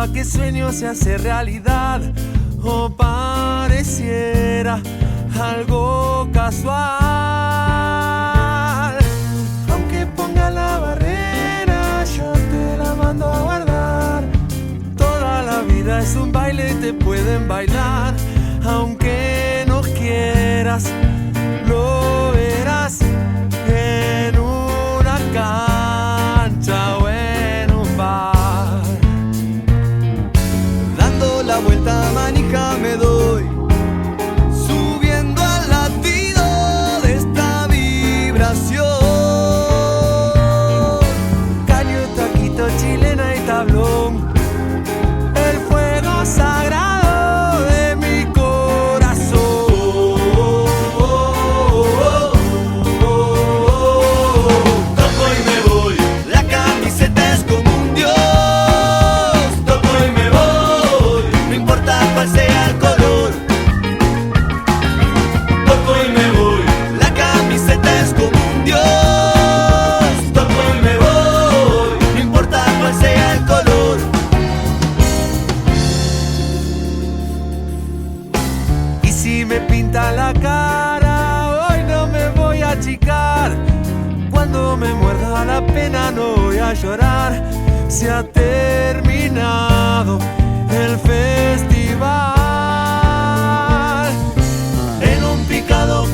cada que sueño se hace realidad o pareciera algo casual. Aunque ponga la barrera, yo te la mando a guardar. Toda la vida es un baile y te pueden bailar. Aunque no quieras, lo verás en una cancha o en un bar. Dando la vuelta a manija me doy, subiendo al latido de esta vibración. Caño, taquito, chilena y tablón, el fuego sagrado de mi corazón. Toco y me voy, la camiseta es como un dios. Toco y me voy, no importa cuál sea el color. Toco y me voy, la camiseta es como un dios. Toco y me voy, no importa cuál sea el color. Y si me pinta la cara, hoy no me voy a achicar. Cuando me muerda la pena no voy a llorar. Si a